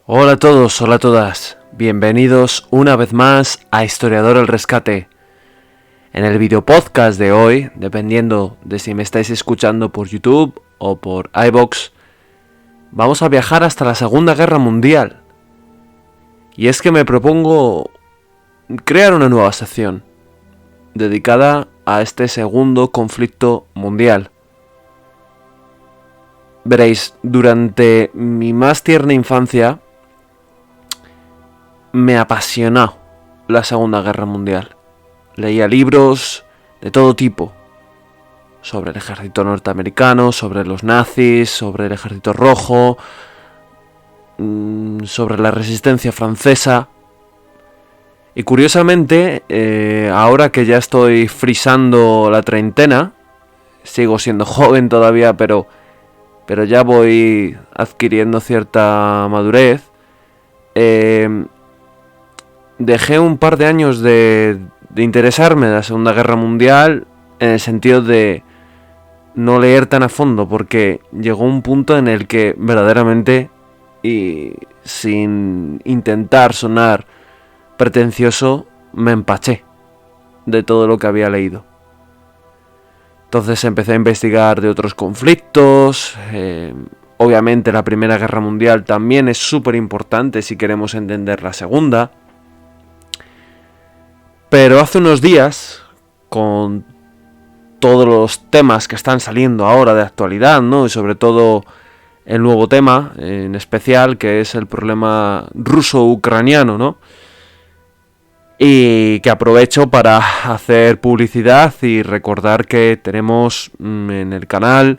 Hola a todos, hola a todas, bienvenidos una vez más a Historiador el Rescate. En el video podcast de hoy, dependiendo de si me estáis escuchando por YouTube o por iVoox, vamos a viajar hasta la Segunda Guerra Mundial. Y es que me propongo crear una nueva sección dedicada a este segundo conflicto mundial. Veréis, durante mi más tierna infancia me apasionó la Segunda Guerra Mundial. Leía libros de todo tipo sobre el ejército norteamericano, sobre los nazis, sobre el ejército rojo, sobre la resistencia francesa. Y curiosamente, ahora que ya estoy frisando la treintena, sigo siendo joven todavía, pero ya voy adquiriendo cierta madurez, dejé un par de años de interesarme en la Segunda Guerra Mundial, en el sentido de no leer tan a fondo, porque llegó un punto en el que verdaderamente, y sin intentar sonar pretencioso, me empaché de todo lo que había leído. Entonces empecé a investigar de otros conflictos. Obviamente la Primera Guerra Mundial también es súper importante si queremos entender la Segunda. Pero hace unos días, con todos los temas que están saliendo ahora de actualidad, ¿no? Y sobre todo el nuevo tema en especial, que es el problema ruso-ucraniano, ¿no? Y que aprovecho para hacer publicidad y recordar que tenemos en el canal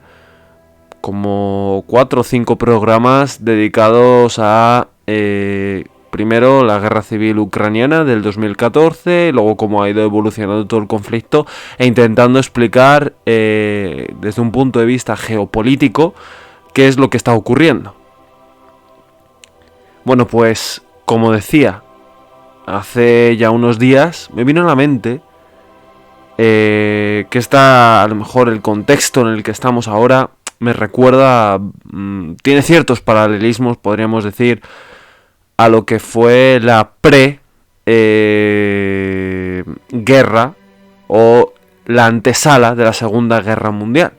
como 4 o 5 programas dedicados a primero la guerra civil ucraniana del 2014, luego cómo ha ido evolucionando todo el conflicto, e intentando explicar desde un punto de vista geopolítico qué es lo que está ocurriendo. Bueno, pues como decía, hace ya unos días me vino a la mente que a lo mejor el contexto en el que estamos ahora me recuerda, tiene ciertos paralelismos, podríamos decir, a lo que fue la guerra o la antesala de la Segunda Guerra Mundial.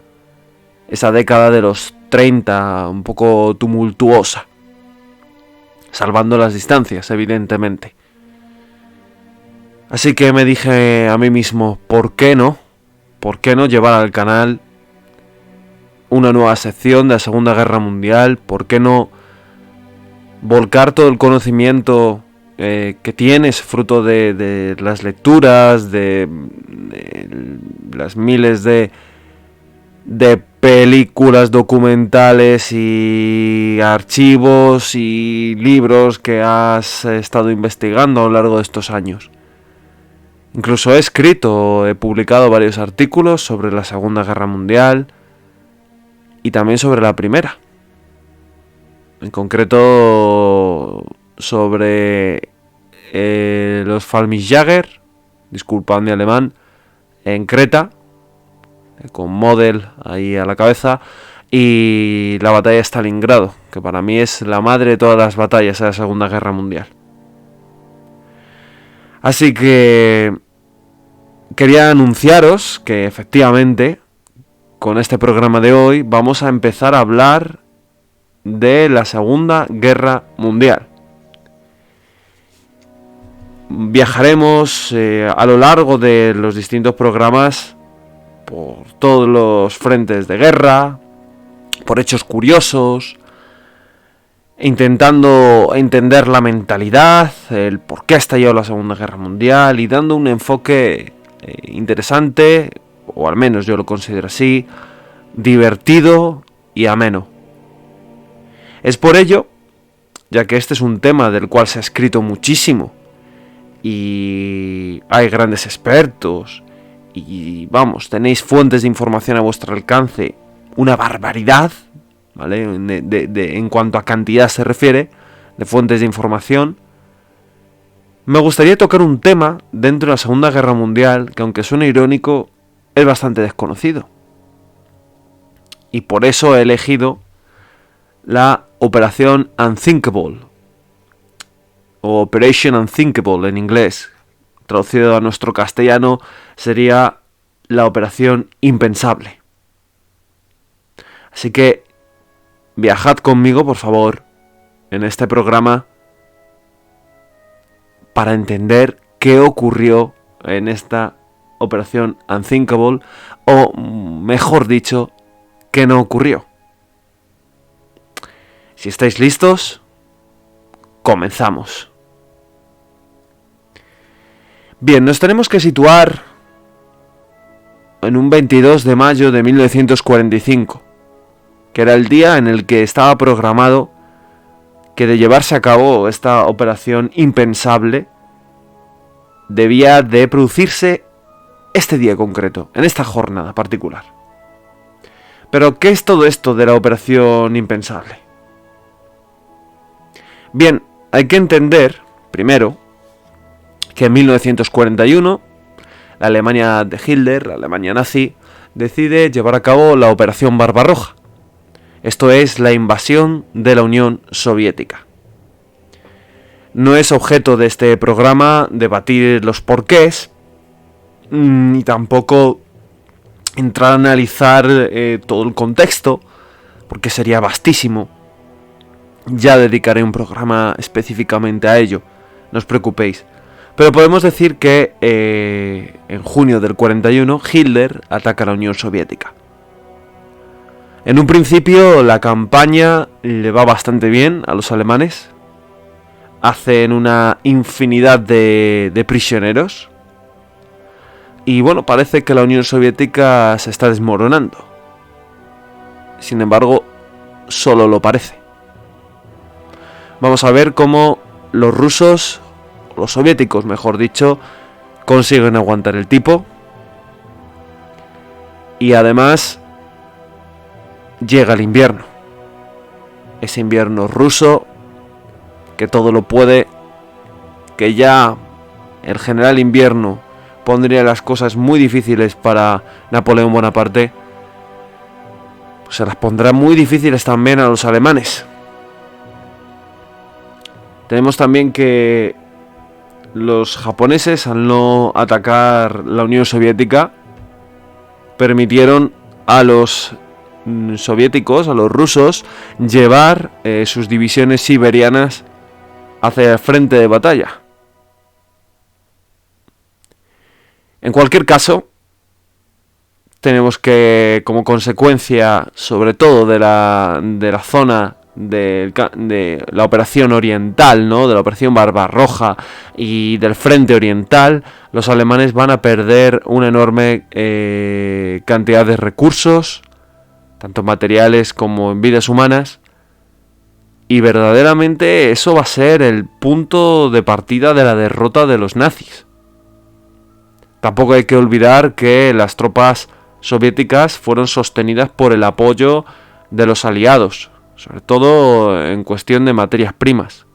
Esa década de los 30, un poco tumultuosa, salvando las distancias, evidentemente. Así que me dije a mí mismo, ¿por qué no? ¿Por qué no llevar al canal una nueva sección de la Segunda Guerra Mundial? ¿Por qué no volcar todo el conocimiento que tienes, fruto de las lecturas, de las miles de películas, documentales y archivos y libros que has estado investigando a lo largo de estos años? Incluso he publicado varios artículos sobre la Segunda Guerra Mundial y también sobre la Primera. En concreto sobre los Fallschirmjäger, disculpad mi alemán, en Creta, con Model ahí a la cabeza, y la batalla de Stalingrado, que para mí es la madre de todas las batallas de la Segunda Guerra Mundial. Así que quería anunciaros que efectivamente con este programa de hoy vamos a empezar a hablar de la Segunda Guerra Mundial. Viajaremos a lo largo de los distintos programas por todos los frentes de guerra, por hechos curiosos, intentando entender la mentalidad, el por qué ha estallado la Segunda Guerra Mundial y dando un enfoque interesante, o al menos yo lo considero así, divertido y ameno. Es por ello, ya que este es un tema del cual se ha escrito muchísimo y hay grandes expertos y vamos, tenéis fuentes de información a vuestro alcance, una barbaridad, ¿vale? En cuanto a cantidad se refiere, de fuentes de información. Me gustaría tocar un tema dentro de la Segunda Guerra Mundial que, aunque suene irónico, es bastante desconocido. Y por eso he elegido la Operación Unthinkable, o Operation Unthinkable en inglés. Traducido a nuestro castellano sería la Operación Impensable. Así que viajad conmigo, por favor, en este programa para entender qué ocurrió en esta Operación Unthinkable, o mejor dicho, qué no ocurrió. Si estáis listos, comenzamos. Bien, nos tenemos que situar en un 22 de mayo de 1945, que era el día en el que estaba programado que de llevarse a cabo esta operación impensable debía de producirse este día concreto, en esta jornada particular. Pero, ¿qué es todo esto de la operación impensable? Bien, hay que entender, primero, que en 1941, la Alemania de Hitler, la Alemania nazi, decide llevar a cabo la Operación Barbarroja. Esto es la invasión de la Unión Soviética. No es objeto de este programa debatir los porqués, ni tampoco entrar a analizar todo el contexto, porque sería vastísimo. Ya dedicaré un programa específicamente a ello, no os preocupéis. Pero podemos decir que en junio del 41 Hitler ataca a la Unión Soviética. En un principio la campaña le va bastante bien a los alemanes. Hacen una infinidad de prisioneros. Y bueno, parece que la Unión Soviética se está desmoronando. Sin embargo, solo lo parece. Vamos a ver cómo los rusos, los soviéticos mejor dicho, consiguen aguantar el tipo. Y además llega el invierno. Ese invierno ruso que todo lo puede, que ya el general invierno pondría las cosas muy difíciles para Napoleón Bonaparte, pues se las pondrá muy difíciles también a los alemanes. Tenemos también que los japoneses, al no atacar la Unión Soviética, permitieron a los soviéticos, a los rusos, llevar sus divisiones siberianas hacia el frente de batalla. En cualquier caso, tenemos que, como consecuencia, sobre todo de la zona de la operación oriental, ¿no?, de la operación Barbarroja y del frente oriental, los alemanes van a perder una enorme cantidad de recursos, tanto materiales como en vidas humanas, y verdaderamente eso va a ser el punto de partida de la derrota de los nazis. Tampoco hay que olvidar que las tropas soviéticas fueron sostenidas por el apoyo de los aliados, sobre todo en cuestión de materias primas.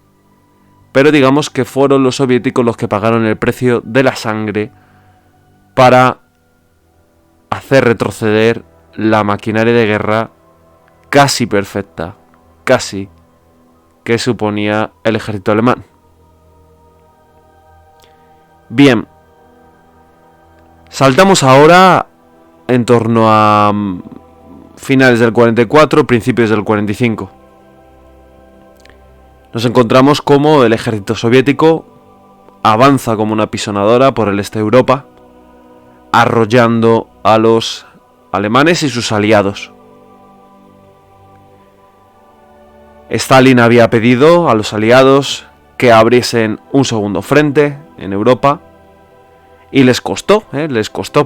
Pero digamos que fueron los soviéticos los que pagaron el precio de la sangre para hacer retroceder la maquinaria de guerra casi perfecta, casi, que suponía el ejército alemán. Bien, saltamos ahora en torno a finales del 44, principios del 45. Nos encontramos como el ejército soviético avanza como una pisonadora por el este de Europa, arrollando a los alemanes y sus aliados. Stalin había pedido a los aliados que abriesen un segundo frente en Europa, y les costó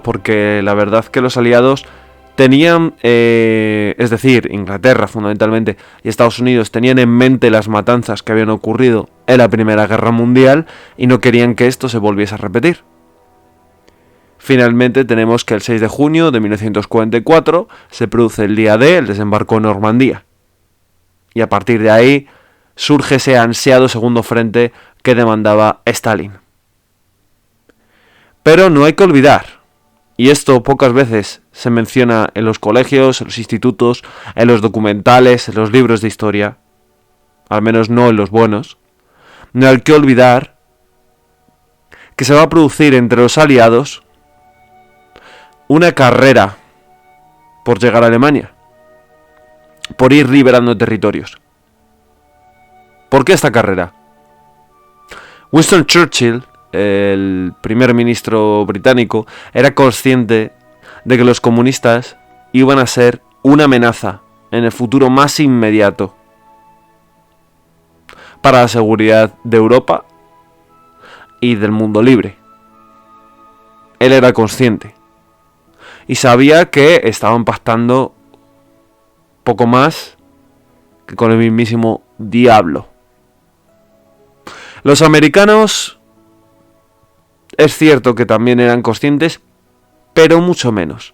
porque la verdad que los aliados tenían, es decir, Inglaterra fundamentalmente y Estados Unidos tenían en mente las matanzas que habían ocurrido en la Primera Guerra Mundial y no querían que esto se volviese a repetir. Finalmente tenemos que el 6 de junio de 1944 se produce el día D, el desembarco en Normandía. Y a partir de ahí surge ese ansiado segundo frente que demandaba Stalin. Pero no hay que olvidar, y esto pocas veces se menciona en los colegios, en los institutos, en los documentales, en los libros de historia, al menos no en los buenos, no hay que olvidar que se va a producir entre los aliados una carrera por llegar a Alemania, por ir liberando territorios. ¿Por qué esta carrera? Winston Churchill, el primer ministro británico, era consciente de que los comunistas iban a ser una amenaza en el futuro más inmediato para la seguridad de Europa y del mundo libre. Él era consciente y sabía que estaban pactando poco más que con el mismísimo diablo. Los americanos es cierto que también eran conscientes, pero mucho menos.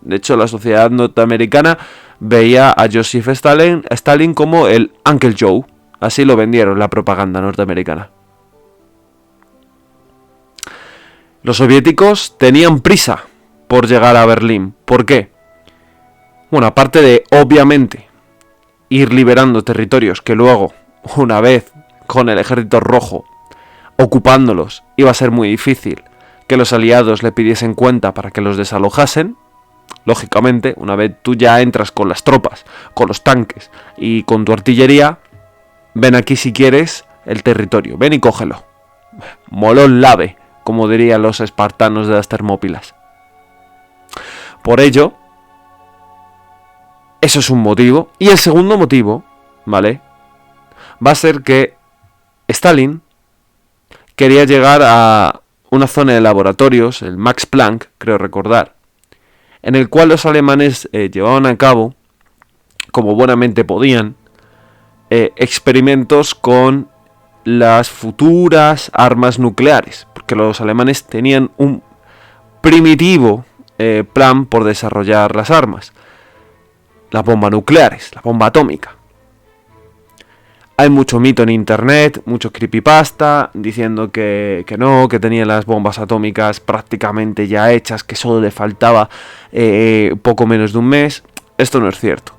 De hecho, la sociedad norteamericana veía a Joseph Stalin como el Uncle Joe. Así lo vendieron la propaganda norteamericana. Los soviéticos tenían prisa por llegar a Berlín. ¿Por qué? Bueno, aparte de, obviamente, ir liberando territorios que luego, una vez con el ejército rojo ocupándolos, iba a ser muy difícil que los aliados le pidiesen cuenta para que los desalojasen. Lógicamente, una vez tú ya entras con las tropas, con los tanques y con tu artillería, ven aquí si quieres el territorio, ven y cógelo. Molón lave, como dirían los espartanos de las Termópilas. Por ello, eso es un motivo. Y el segundo motivo, ¿vale?, va a ser que Stalin quería llegar a una zona de laboratorios, el Max Planck, creo recordar, en el cual los alemanes llevaban a cabo, como buenamente podían, experimentos con las futuras armas nucleares, porque los alemanes tenían un primitivo plan por desarrollar las armas, las bombas nucleares, la bomba atómica. Hay mucho mito en internet, mucho creepypasta, diciendo que no, que tenían las bombas atómicas prácticamente ya hechas, que solo le faltaba poco menos de un mes. Esto no es cierto.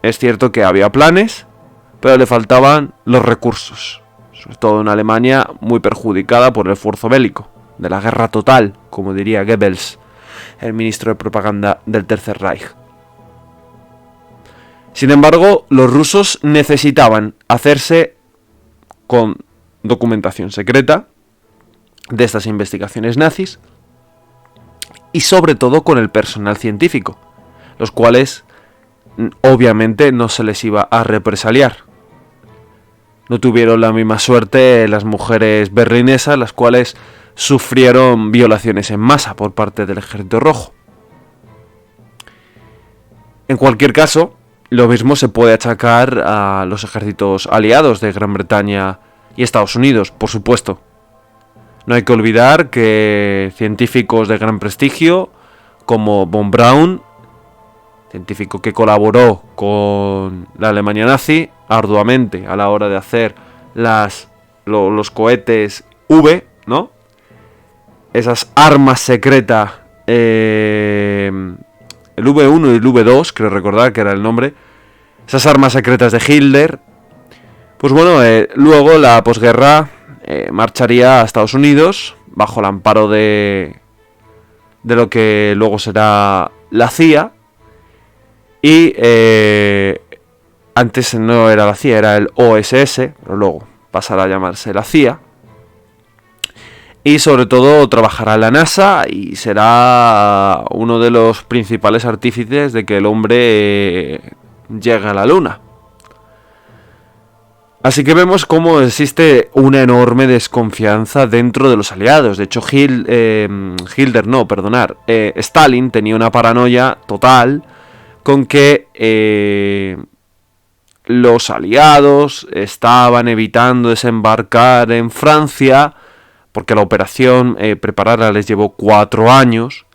Es cierto que había planes, pero le faltaban los recursos. Sobre todo en Alemania, muy perjudicada por el esfuerzo bélico, de la guerra total, como diría Goebbels, el ministro de propaganda del Tercer Reich. Sin embargo, los rusos necesitaban hacerse con documentación secreta de estas investigaciones nazis y sobre todo con el personal científico, los cuales obviamente no se les iba a represaliar. No tuvieron la misma suerte las mujeres berlinesas, las cuales sufrieron violaciones en masa por parte del Ejército Rojo. En cualquier caso, lo mismo se puede achacar a los ejércitos aliados de Gran Bretaña y Estados Unidos, por supuesto. No hay que olvidar que científicos de gran prestigio, como von Braun, científico que colaboró con la Alemania nazi arduamente a la hora de hacer los cohetes V, ¿no? Esas armas secretas, el V1 y el V2, creo recordar que era el nombre, esas armas secretas de Hitler. Pues bueno, luego la posguerra marcharía a Estados Unidos bajo el amparo de lo que luego será la CIA. Y antes no era la CIA, era el OSS, pero luego pasará a llamarse la CIA. Y sobre todo trabajará en la NASA y será uno de los principales artífices de que el hombre llegue a la Luna. Así que vemos cómo existe una enorme desconfianza dentro de los aliados. De hecho, Stalin tenía una paranoia total con que los aliados estaban evitando desembarcar en Francia, porque la operación preparada les llevó 4 años,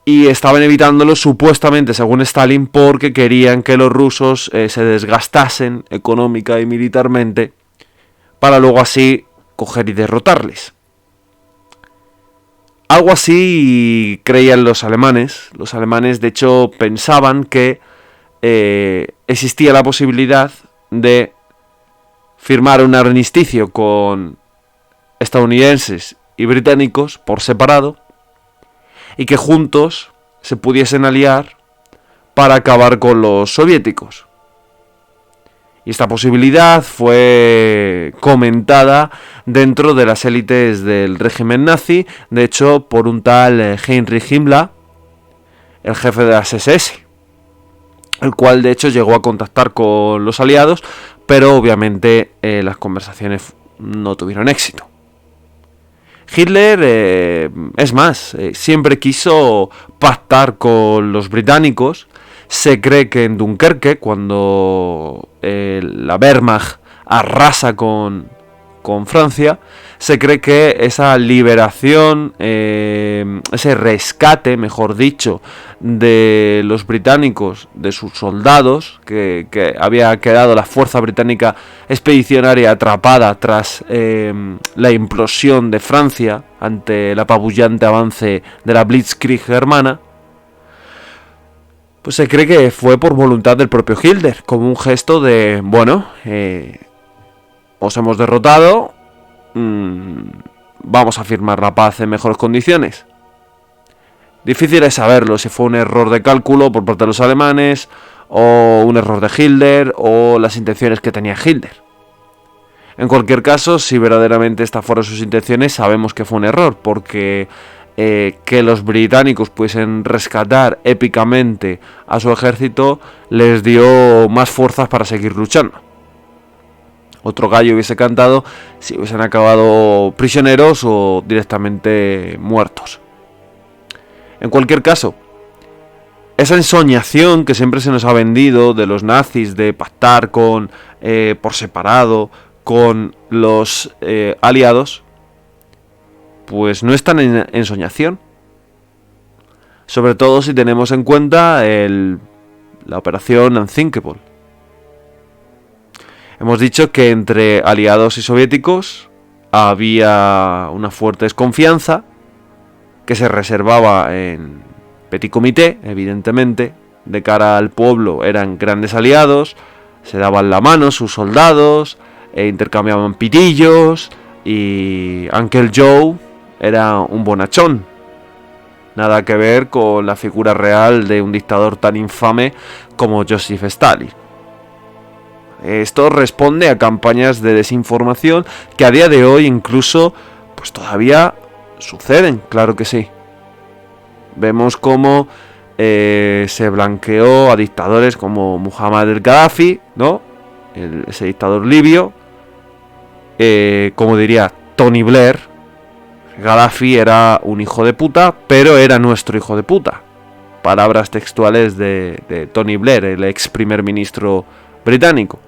y estaban evitándolo supuestamente, según Stalin, porque querían que los rusos se desgastasen económica y militarmente para luego así coger y derrotarles. Algo así creían los alemanes. Los alemanes, de hecho, pensaban que existía la posibilidad de firmar un armisticio con estadounidenses y británicos por separado y que juntos se pudiesen aliar para acabar con los soviéticos. Y esta posibilidad fue comentada dentro de las élites del régimen nazi, de hecho por un tal Heinrich Himmler, el jefe de las SS, el cual de hecho llegó a contactar con los aliados, pero obviamente las conversaciones no tuvieron éxito. Hitler, es más, siempre quiso pactar con los británicos. Se cree que en Dunkerque, cuando la Wehrmacht arrasa con Francia, se cree que esa liberación, ese rescate, mejor dicho, de los británicos, de sus soldados, que había quedado la fuerza británica expedicionaria atrapada tras la implosión de Francia ante el apabullante avance de la Blitzkrieg germana, pues se cree que fue por voluntad del propio Hitler, como un gesto de, bueno, os hemos derrotado, vamos a firmar la paz en mejores condiciones. Difícil es saberlo, si fue un error de cálculo por parte de los alemanes, o un error de Hitler, o las intenciones que tenía Hitler. En cualquier caso, si verdaderamente estas fueron sus intenciones, sabemos que fue un error, porque que los británicos pudiesen rescatar épicamente a su ejército les dio más fuerzas para seguir luchando. Otro gallo hubiese cantado si hubiesen acabado prisioneros o directamente muertos. En cualquier caso, esa ensoñación que siempre se nos ha vendido de los nazis de pactar con por separado con los aliados, pues no es tan ensoñación. Sobre todo si tenemos en cuenta la operación Unthinkable. Hemos dicho que entre aliados y soviéticos había una fuerte desconfianza que se reservaba en petit comité, evidentemente, de cara al pueblo eran grandes aliados, se daban la mano sus soldados, intercambiaban pitillos y Uncle Joe era un bonachón. Nada que ver con la figura real de un dictador tan infame como Joseph Stalin. Esto responde a campañas de desinformación que a día de hoy incluso pues todavía suceden, claro que sí. Vemos cómo se blanqueó a dictadores como Muammar el-Gaddafi, ¿no? Ese dictador libio. Como diría Tony Blair, Gaddafi era un hijo de puta, pero era nuestro hijo de puta. Palabras textuales de Tony Blair, el ex primer ministro británico.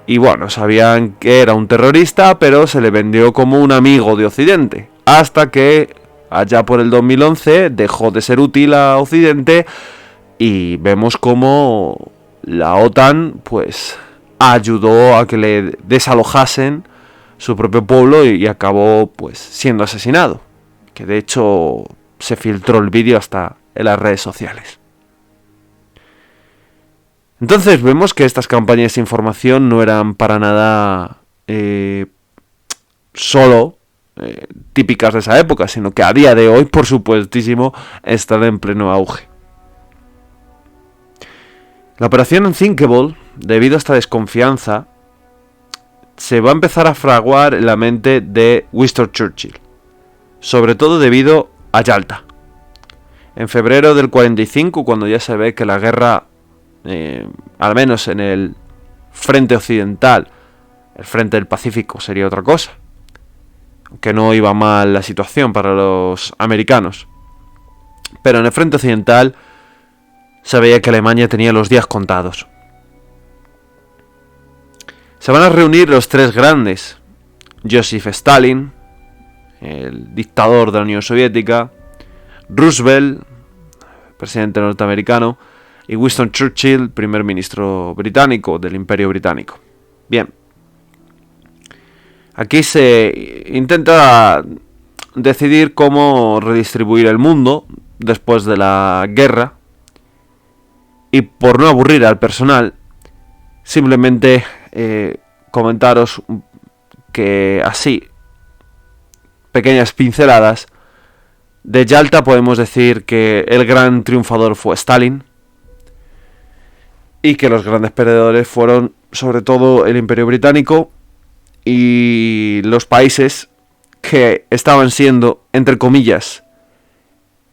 Y bueno, sabían que era un terrorista, pero se le vendió como un amigo de Occidente. Hasta que, allá por el 2011, dejó de ser útil a Occidente y vemos cómo la OTAN, pues, ayudó a que le desalojasen su propio pueblo y acabó, pues, siendo asesinado. Que de hecho se filtró el vídeo hasta en las redes sociales. Entonces vemos que estas campañas de información no eran para nada solo típicas de esa época, sino que a día de hoy, por supuestísimo, están en pleno auge. La operación Unthinkable, debido a esta desconfianza, se va a empezar a fraguar en la mente de Winston Churchill, sobre todo debido a Yalta. En febrero del 45, cuando ya se ve que la guerra, al menos en el frente occidental, el frente del Pacífico sería otra cosa, aunque no iba mal la situación para los americanos, pero en el frente occidental se veía que Alemania tenía los días contados. Se van a reunir los tres grandes: Joseph Stalin, el dictador de la Unión Soviética, Roosevelt, presidente norteamericano, y Winston Churchill, primer ministro británico del Imperio Británico. Bien, aquí se intenta decidir cómo redistribuir el mundo después de la guerra, y por no aburrir al personal, simplemente comentaros que así, pequeñas pinceladas. De Yalta podemos decir que el gran triunfador fue Stalin y que los grandes perdedores fueron sobre todo el Imperio Británico y los países que estaban siendo, entre comillas,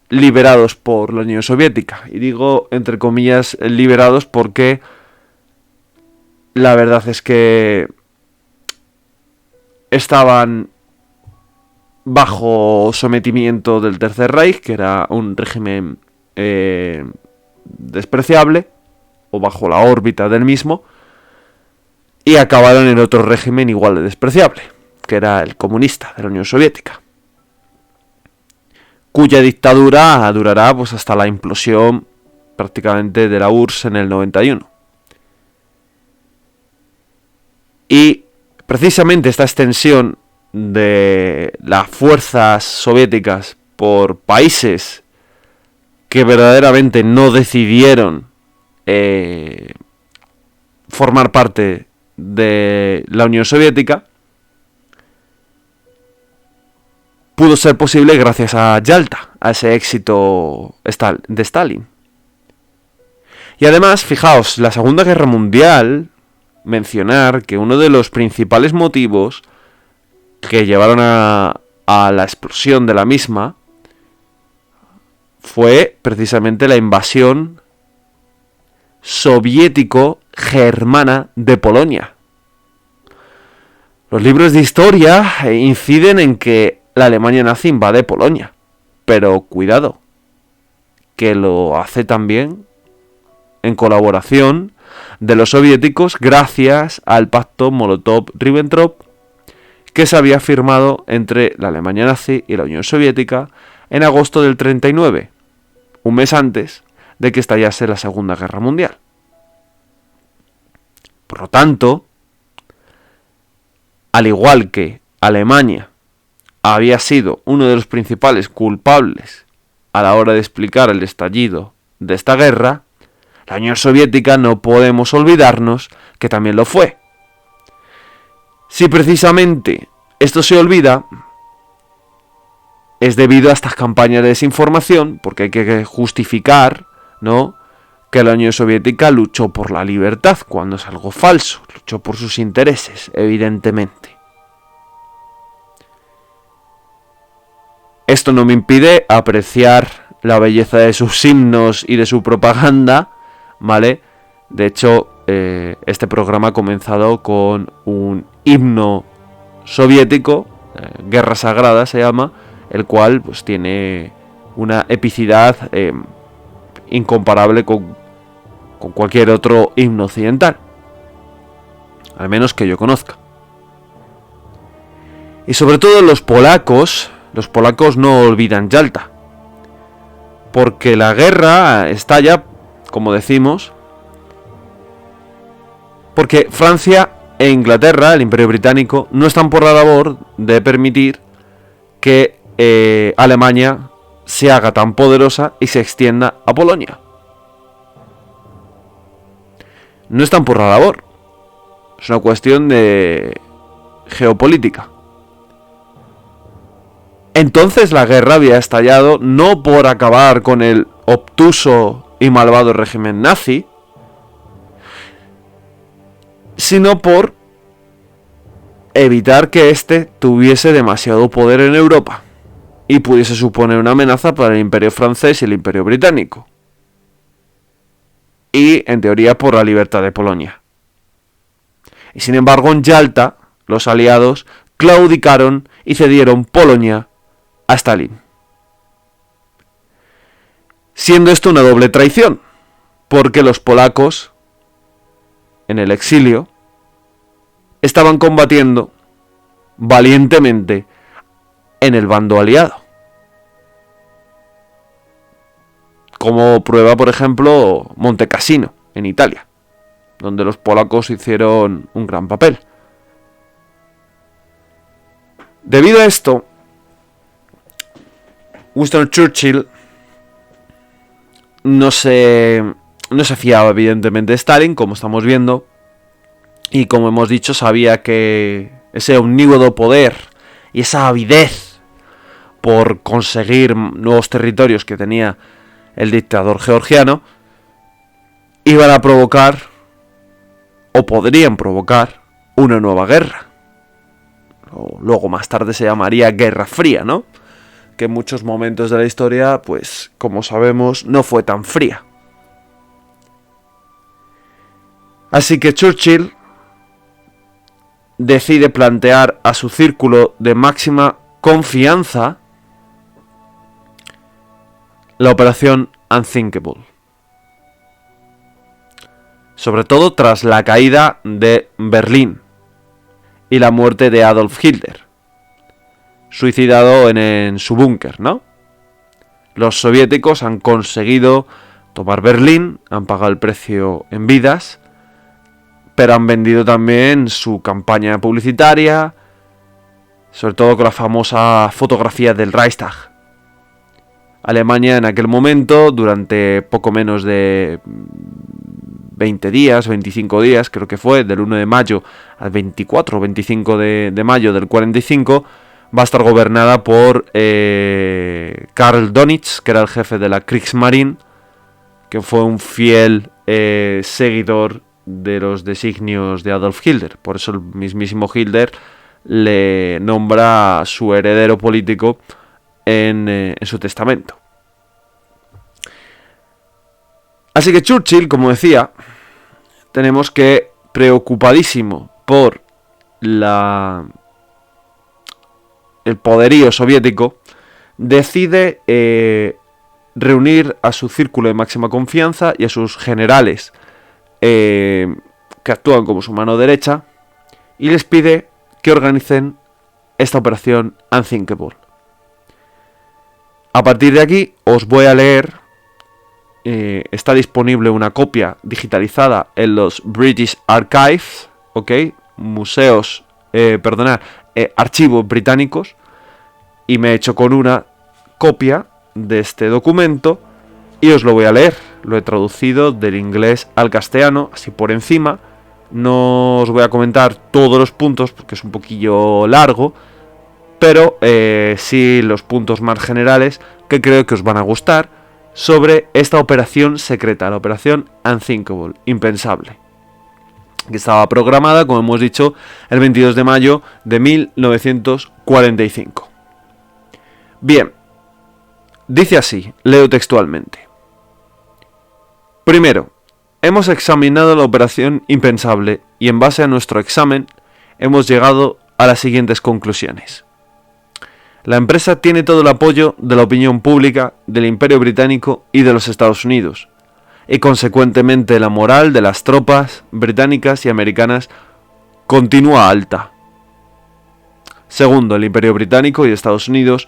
liberados por la Unión Soviética. Y digo entre comillas liberados porque la verdad es que estaban bajo sometimiento del Tercer Reich, que era un régimen despreciable, o bajo la órbita del mismo, y acabaron en otro régimen igual de despreciable, que era el comunista de la Unión Soviética, cuya dictadura durará pues hasta la implosión prácticamente de la URSS en el 91. Y precisamente esta extensión de las fuerzas soviéticas por países que verdaderamente no decidieron formar parte de la Unión Soviética pudo ser posible gracias a Yalta, a ese éxito de Stalin. Y además, fijaos, la Segunda Guerra Mundial, mencionar que uno de los principales motivos que llevaron a la explosión de la misma fue precisamente la invasión soviético-germana de Polonia. Los libros de historia inciden en que la Alemania nazi invade Polonia, pero cuidado, que lo hace también en colaboración de los soviéticos gracias al pacto Molotov-Ribbentrop que se había firmado entre la Alemania nazi y la Unión Soviética en agosto del 39, un mes antes de que estallase la Segunda Guerra Mundial. Por lo tanto, al igual que Alemania había sido uno de los principales culpables a la hora de explicar el estallido de esta guerra, la Unión Soviética no podemos olvidarnos que también lo fue. Si precisamente esto se olvida, es debido a estas campañas de desinformación, porque hay que justificar, ¿no?, que la Unión Soviética luchó por la libertad, cuando es algo falso, luchó por sus intereses, evidentemente. Esto no me impide apreciar la belleza de sus himnos y de su propaganda, ¿vale? De hecho, este programa ha comenzado con un himno soviético, Guerra Sagrada se llama, el cual pues tiene una epicidad incomparable con cualquier otro himno occidental, al menos que yo conozca. Y sobre todo los polacos no olvidan Yalta, porque la guerra estalla, como decimos, porque Francia e Inglaterra, el Imperio Británico, no están por la labor de permitir que Alemania se haga tan poderosa y se extienda a Polonia. No están por la labor. Es una cuestión de geopolítica. Entonces la guerra había estallado no por acabar con el obtuso y malvado régimen nazi, sino por evitar que éste tuviese demasiado poder en Europa y pudiese suponer una amenaza para el Imperio francés y el Imperio británico. Y, en teoría, por la libertad de Polonia. Y sin embargo, en Yalta, los aliados claudicaron y cedieron Polonia a Stalin. Siendo esto una doble traición, porque los polacos, en el exilio, estaban combatiendo valientemente en el bando aliado. Como prueba, por ejemplo, Monte Cassino, en Italia, donde los polacos hicieron un gran papel. Debido a esto, Winston Churchill no se fiaba evidentemente de Stalin, como estamos viendo, Y como hemos dicho, sabía que ese omnívodo poder y esa avidez por conseguir nuevos territorios que tenía el dictador georgiano iban a provocar, o podrían provocar, una nueva guerra. O luego más tarde se llamaría Guerra Fría, ¿no? Que en muchos momentos de la historia, pues como sabemos, no fue tan fría. Así que Churchill decide plantear a su círculo de máxima confianza la operación Unthinkable. Sobre todo tras la caída de Berlín y la muerte de Adolf Hitler, suicidado en su búnker, ¿no? Los soviéticos han conseguido tomar Berlín, han pagado el precio en vidas, pero han vendido también su campaña publicitaria, sobre todo con la famosa fotografía del Reichstag. Alemania en aquel momento, durante poco menos de 20 días, 25 días, creo que fue, del 1 de mayo al 24 o 25 de mayo del 45, va a estar gobernada por Karl Donitz, que era el jefe de la Kriegsmarine, que fue un fiel seguidor de los designios de Adolf Hitler. Por eso el mismísimo Hitler le nombra su heredero político en su testamento. Así que Churchill, como decía, tenemos que, preocupadísimo por el poderío soviético, decide reunir a su círculo de máxima confianza y a sus generales que actúan como su mano derecha, y les pide que organicen esta operación Unthinkable. A partir de aquí os voy a leer, está disponible una copia digitalizada en los British Archives, ¿ok? Archivos británicos, y me he hecho con una copia de este documento y os lo voy a leer. Lo he traducido del inglés al castellano, así por encima. No os voy a comentar todos los puntos porque es un poquillo largo, pero sí los puntos más generales que creo que os van a gustar sobre esta operación secreta, la operación Unthinkable, impensable, que estaba programada, como hemos dicho, el 22 de mayo de 1945. Bien, dice así, leo textualmente. Primero, hemos examinado la operación impensable y en base a nuestro examen hemos llegado a las siguientes conclusiones. La empresa tiene todo el apoyo de la opinión pública, del Imperio Británico y de los Estados Unidos, y consecuentemente la moral de las tropas británicas y americanas continúa alta. Segundo, el Imperio Británico y Estados Unidos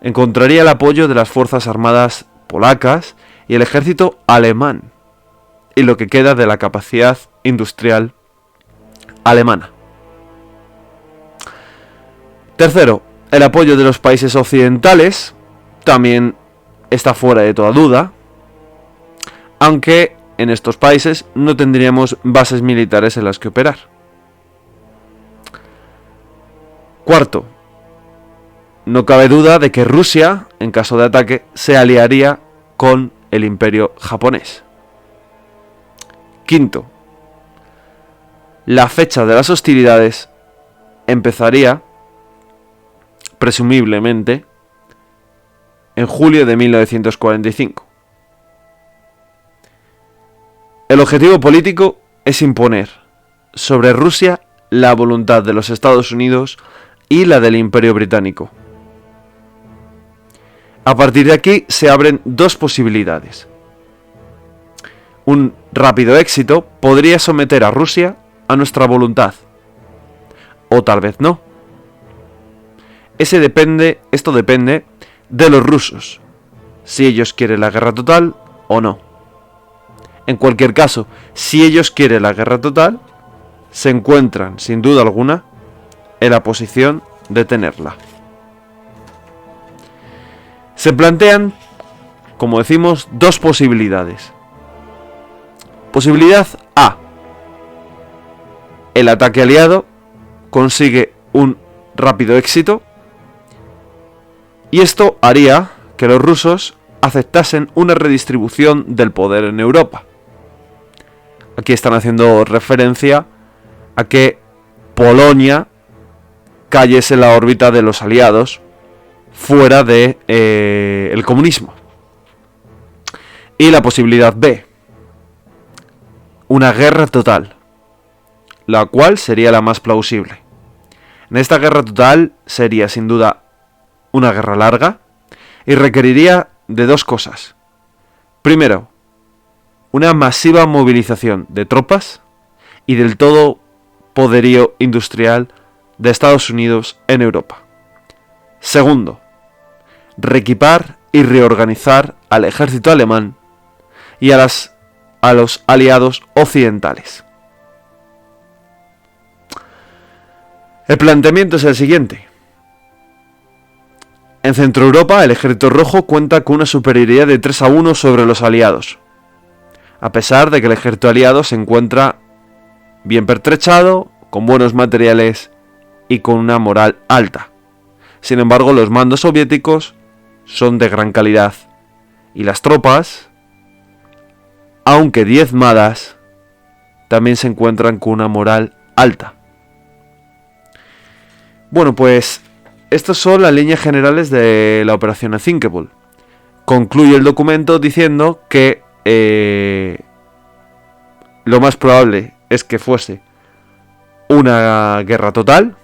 encontraría el apoyo de las fuerzas armadas polacas y el ejército alemán, y lo que queda de la capacidad industrial alemana. Tercero, el apoyo de los países occidentales también está fuera de toda duda, aunque en estos países no tendríamos bases militares en las que operar. Cuarto, no cabe duda de que Rusia, en caso de ataque, se aliaría con el Imperio japonés. Quinto, la fecha de las hostilidades empezaría, presumiblemente, en julio de 1945. El objetivo político es imponer sobre Rusia la voluntad de los Estados Unidos y la del Imperio Británico. A partir de aquí se abren dos posibilidades. Un rápido éxito podría someter a Rusia a nuestra voluntad, o tal vez no. Esto depende de los rusos, si ellos quieren la guerra total o no. En cualquier caso, si ellos quieren la guerra total, se encuentran, sin duda alguna, en la posición de tenerla. Se plantean, como decimos, dos posibilidades. Posibilidad A. el ataque aliado consigue un rápido éxito y esto haría que los rusos aceptasen una redistribución del poder en Europa. Aquí están haciendo referencia a que Polonia cayese en la órbita de los aliados fuera de el comunismo. Y la posibilidad B, una guerra total, la cual sería la más plausible. En esta guerra total sería sin duda una guerra larga y requeriría de dos cosas. Primero, una masiva movilización de tropas y del todo poderío industrial de Estados Unidos en Europa. Segundo, reequipar y reorganizar al ejército alemán y a los aliados occidentales. El planteamiento es el siguiente. En Centro Europa, el ejército rojo cuenta con una superioridad de 3-1 sobre los aliados, a pesar de que el ejército aliado se encuentra bien pertrechado, con buenos materiales y con una moral alta. Sin embargo, los mandos soviéticos son de gran calidad y las tropas, aunque diezmadas, también se encuentran con una moral alta. Bueno, pues estas son las líneas generales de la operación Unthinkable. Concluye el documento diciendo que lo más probable es que fuese una guerra total,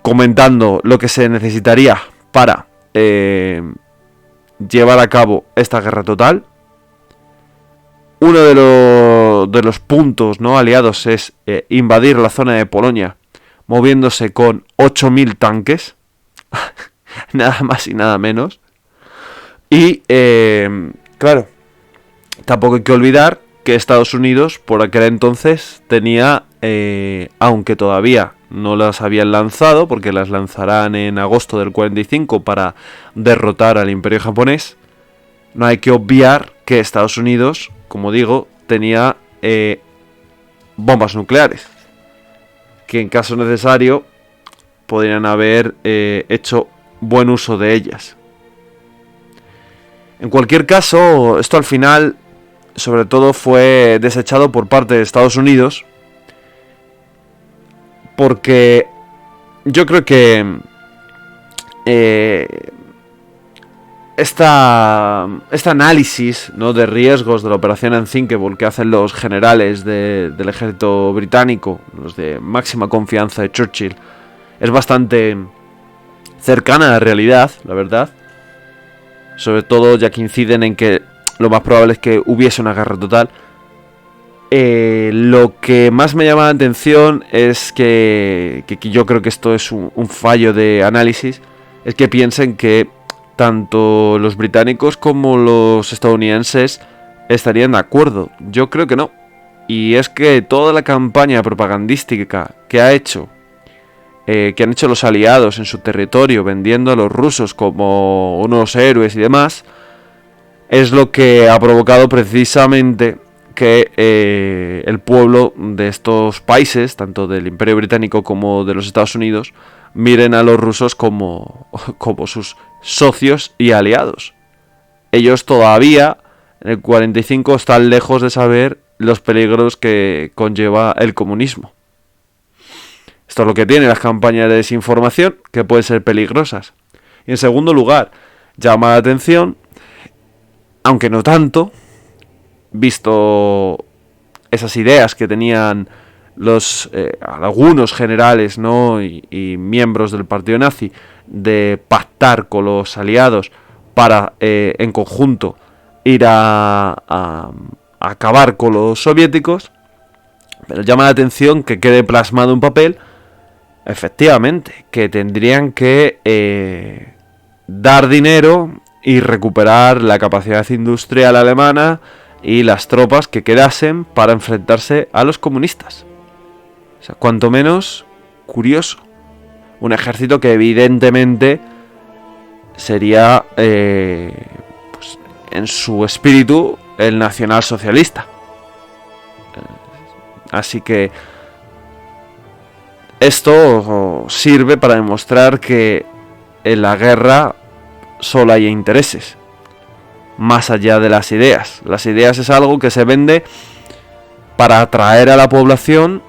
comentando lo que se necesitaría para llevar a cabo esta guerra total. Uno de los puntos no aliados es invadir la zona de Polonia moviéndose con 8.000 tanques, nada más y nada menos. Y claro, tampoco hay que olvidar que Estados Unidos por aquel entonces tenía, aunque todavía no las habían lanzado, porque las lanzarán en agosto del 45 para derrotar al Imperio japonés, no hay que obviar que Estados Unidos, como digo, tenía bombas nucleares, que en caso necesario podrían haber hecho buen uso de ellas. En cualquier caso, esto al final, sobre todo, fue desechado por parte de Estados Unidos, porque yo creo que este análisis, ¿no?, de riesgos de la operación Unthinkable que hacen los generales del ejército británico, los de máxima confianza de Churchill, es bastante cercana a la realidad, la verdad. Sobre todo ya que inciden en que lo más probable es que hubiese una guerra total. Lo que más me llama la atención es que yo creo que esto es un fallo de análisis, es que piensen que tanto los británicos como los estadounidenses estarían de acuerdo. Yo creo que no. Y es que toda la campaña propagandística que han hecho los aliados en su territorio, vendiendo a los rusos como unos héroes y demás, es lo que ha provocado precisamente que el pueblo de estos países, tanto del Imperio Británico como de los Estados Unidos, miren a los rusos como sus socios y aliados. Ellos todavía, en el 45, están lejos de saber los peligros que conlleva el comunismo. Esto es lo que tiene las campañas de desinformación, que pueden ser peligrosas. Y en segundo lugar, llama la atención, aunque no tanto, visto esas ideas que tenían algunos generales, ¿no?, y miembros del partido nazi, de pactar con los aliados para en conjunto ir a acabar con los soviéticos. Pero llama la atención que quede plasmado en papel, efectivamente, que tendrían que dar dinero y recuperar la capacidad industrial alemana y las tropas que quedasen para enfrentarse a los comunistas. O sea, cuanto menos curioso. Un ejército que evidentemente sería, pues, en su espíritu, el nacionalsocialista. Así que esto sirve para demostrar que en la guerra solo hay intereses, más allá de las ideas. Las ideas es algo que se vende para atraer a la población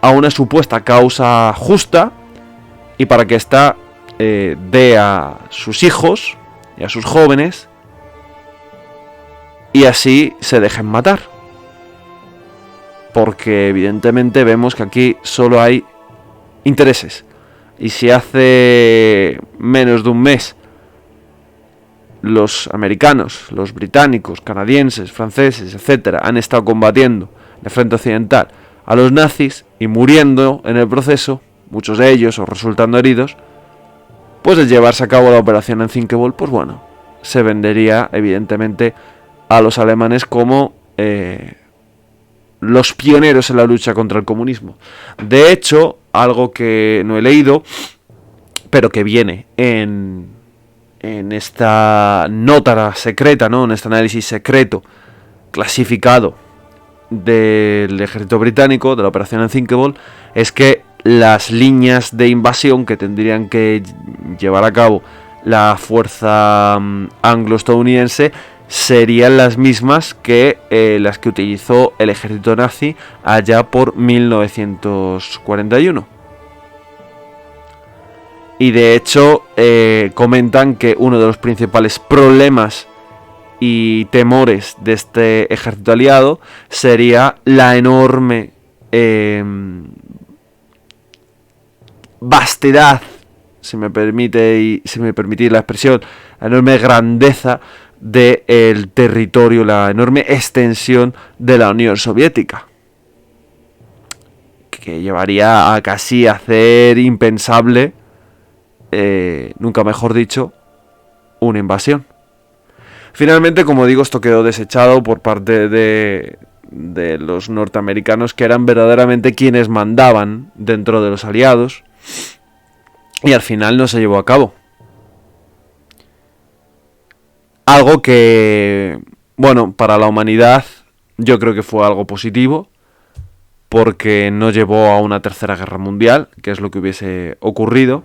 a una supuesta causa justa y para que ésta dé a sus hijos y a sus jóvenes y así se dejen matar. Porque evidentemente vemos que aquí solo hay intereses. Y si hace menos de un mes los americanos, los británicos, canadienses, franceses, etcétera, han estado combatiendo en el frente occidental a los nazis y muriendo en el proceso, muchos de ellos o resultando heridos, pues de llevarse a cabo la operación Unthinkable, pues bueno, se vendería evidentemente a los alemanes como los pioneros en la lucha contra el comunismo. De hecho, algo que no he leído, pero que viene en esta nota secreta, ¿no? En este análisis secreto clasificado del ejército británico, de la operación Unthinkable, es que las líneas de invasión que tendrían que llevar a cabo la fuerza anglo-estadounidense serían las mismas que las que utilizó el ejército nazi allá por 1941. Y de hecho comentan que uno de los principales problemas y temores de este ejército aliado sería la enorme vastedad, si me permitís la expresión, la enorme grandeza del territorio, la enorme extensión de la Unión Soviética, que llevaría a casi hacer impensable, nunca mejor dicho, una invasión. Finalmente, como digo, esto quedó desechado por parte de los norteamericanos, que eran verdaderamente quienes mandaban dentro de los aliados, y al final no se llevó a cabo. Algo que, bueno, para la humanidad yo creo que fue algo positivo, porque no llevó a una tercera guerra mundial, que es lo que hubiese ocurrido.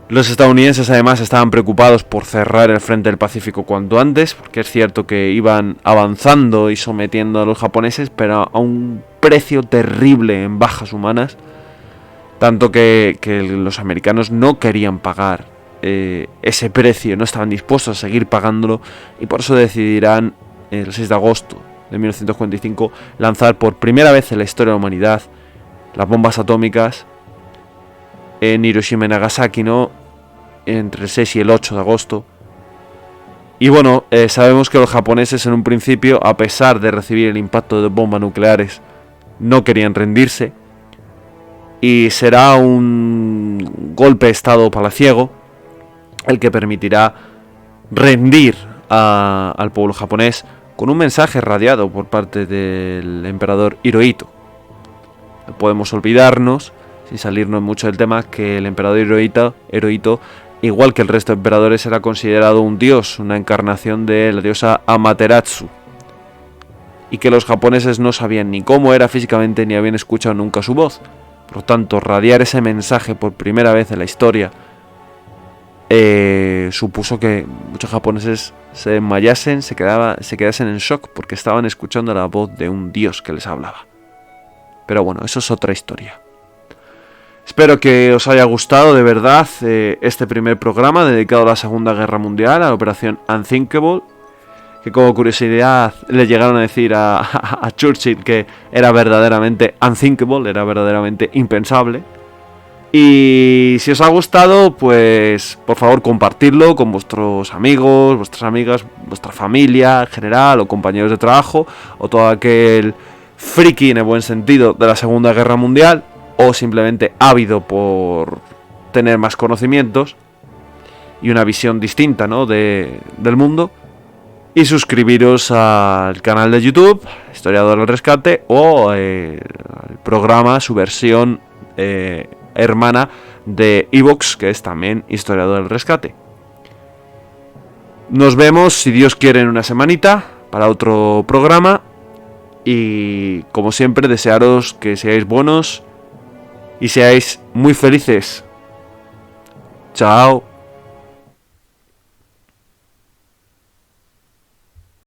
Los estadounidenses además estaban preocupados por cerrar el frente del Pacífico cuanto antes, porque es cierto que iban avanzando y sometiendo a los japoneses, pero a un precio terrible en bajas humanas, tanto que los americanos no querían pagar ese precio, no estaban dispuestos a seguir pagándolo, y por eso decidirán el 6 de agosto de 1945 lanzar por primera vez en la historia de la humanidad las bombas atómicas en Hiroshima y Nagasaki, ¿no? Entre el 6 y el 8 de agosto. Y bueno, sabemos que los japoneses en un principio, a pesar de recibir el impacto de bombas nucleares, no querían rendirse, y será un golpe de estado palaciego el que permitirá rendir al pueblo japonés con un mensaje radiado por parte del emperador Hirohito. No podemos olvidarnos, sin salirnos mucho del tema, que el emperador Hirohito, igual que el resto de emperadores, era considerado un dios, una encarnación de la diosa Amaterasu, y que los japoneses no sabían ni cómo era físicamente ni habían escuchado nunca su voz. Por lo tanto, radiar ese mensaje por primera vez en la historia supuso que muchos japoneses se desmayasen, se quedasen en shock, porque estaban escuchando la voz de un dios que les hablaba. Pero bueno, eso es otra historia. Espero que os haya gustado de verdad este primer programa dedicado a la Segunda Guerra Mundial, a la operación Unthinkable, que como curiosidad le llegaron a decir a Churchill que era verdaderamente unthinkable, era verdaderamente impensable. Y si os ha gustado, pues por favor compartidlo con vuestros amigos, vuestras amigas, vuestra familia en general, o compañeros de trabajo, o todo aquel friki en el buen sentido de la Segunda Guerra Mundial, o simplemente ávido por tener más conocimientos y una visión distinta, ¿no?, del mundo. Y suscribiros al canal de YouTube, Historiador del Rescate, o al programa, su versión hermana de iVoox, que es también Historiador del Rescate. Nos vemos, si Dios quiere, en una semanita para otro programa. Y como siempre, desearos que seáis buenos y seáis muy felices. Chao.